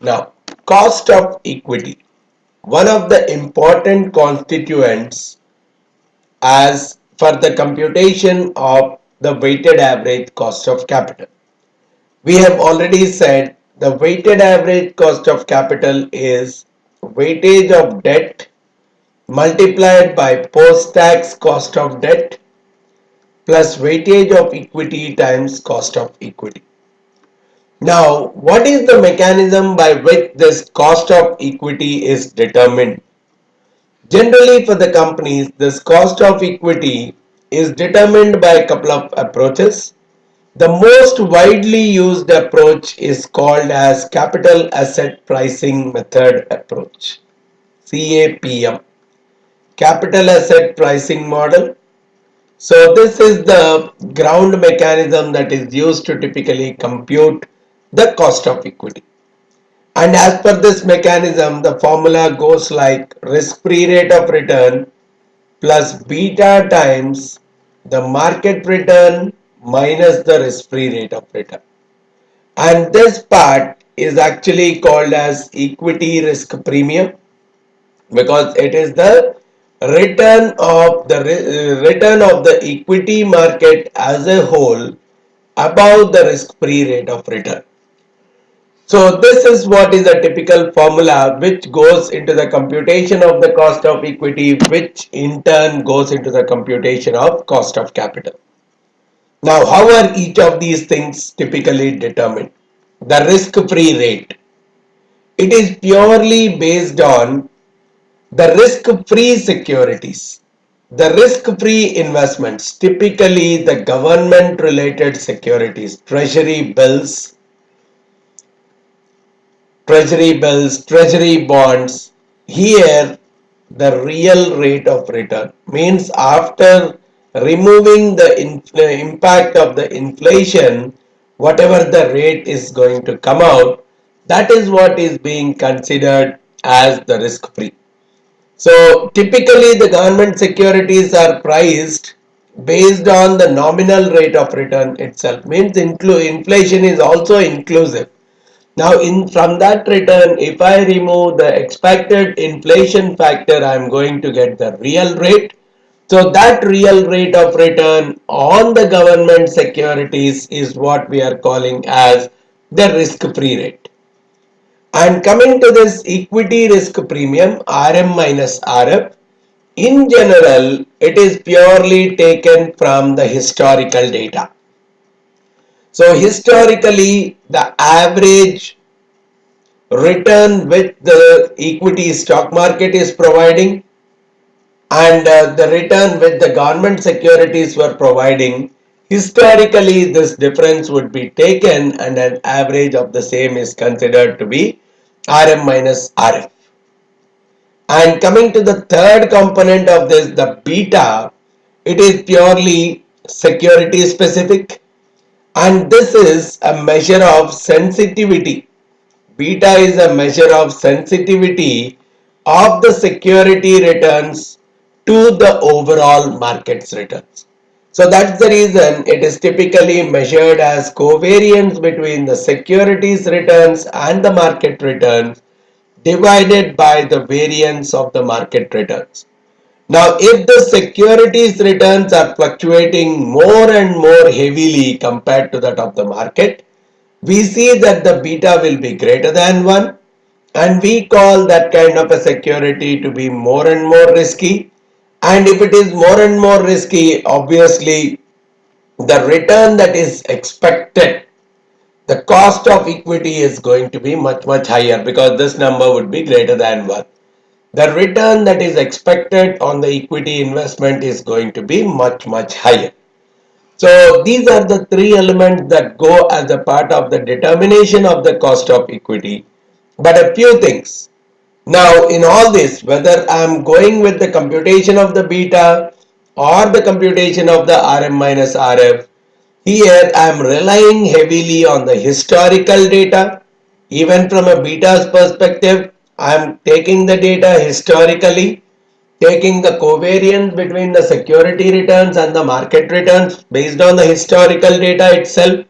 Now, cost of equity, one of the important constituents as for the computation of the weighted average cost of capital. We have already said the weighted average cost of capital is weightage of debt multiplied by post-tax cost of debt plus weightage of equity times cost of equity. Now, what is the mechanism by which this cost of equity is determined? Generally, for the companies, this cost of equity is determined by a couple of approaches. The most widely used approach is called as capital asset pricing method approach, CAPM, capital asset pricing model. So this is the ground mechanism that is used to typically compute the cost of equity. And as per this mechanism, the formula goes like risk-free rate of return plus beta times the market return minus the risk-free rate of return. And this part is actually called as equity risk premium because it is the return of the equity market as a whole above the risk-free rate of return. So this is what is a typical formula which goes into the computation of the cost of equity, which in turn goes into the computation of cost of capital. Now, how are each of these things typically determined? The risk-free rate. It is purely based on the risk-free securities. The risk-free investments, typically the government-related securities, treasury bonds. Here, the real rate of return means after removing the impact of the inflation, whatever the rate is going to come out, that is what is being considered as the risk free. So typically the government securities are priced based on the nominal rate of return itself, means inflation is also inclusive. Now from that return, if I remove the expected inflation factor, I am going to get the real rate. So that real rate of return on the government securities is what we are calling as the risk-free rate. And coming to this equity risk premium, RM minus RF, in general, it is purely taken from the historical data. So historically, the average return which the equity stock market is providing and the return which the government securities were providing, historically this difference would be taken and an average of the same is considered to be RM minus RF. And coming to the third component of this, the beta, it is purely security specific and this is a measure of sensitivity. Beta is a measure of sensitivity of the security returns to the overall market's returns. So that's the reason it is typically measured as covariance between the securities returns and the market returns divided by the variance of the market returns. Now, if the securities returns are fluctuating more and more heavily compared to that of the market, we see that the beta will be greater than 1 and we call that kind of a security to be more and more risky. And if it is more and more risky, obviously the return that is expected, the cost of equity is going to be much higher because this number would be greater than 1. The return that is expected on the equity investment is going to be much higher. So these are the three elements that go as a part of the determination of the cost of equity. But a few things. Now in all this, whether I am going with the computation of the beta or the computation of the RM minus RF, here I am relying heavily on the historical data. Even from a beta's perspective, I am taking the data historically, taking the covariance between the security returns and the market returns based on the historical data itself.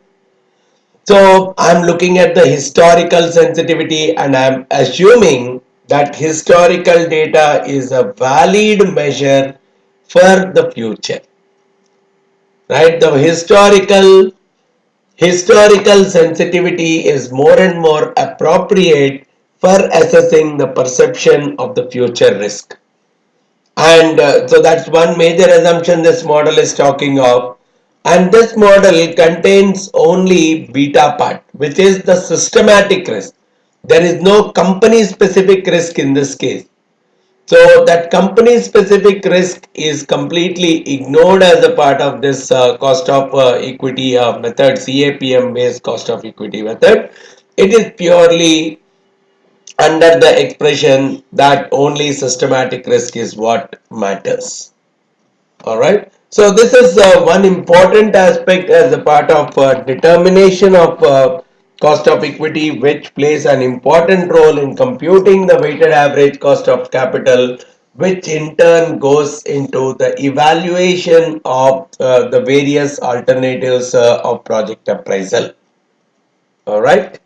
So I'm looking at the historical sensitivity and I'm assuming that historical data is a valid measure for the future, right? The historical sensitivity is more and more appropriate for assessing the perception of the future risk. And so that's one major assumption this model is talking of. And this model contains only beta part, which is the systematic risk. There is no company specific risk in this case. So that company specific risk is completely ignored as a part of this cost of equity method, CAPM based cost of equity method. It is purely under the expression that only systematic risk is what matters. All right. So this is one important aspect as a part of determination of cost of equity, which plays an important role in computing the weighted average cost of capital, which in turn goes into the evaluation of the various alternatives of project appraisal. All right.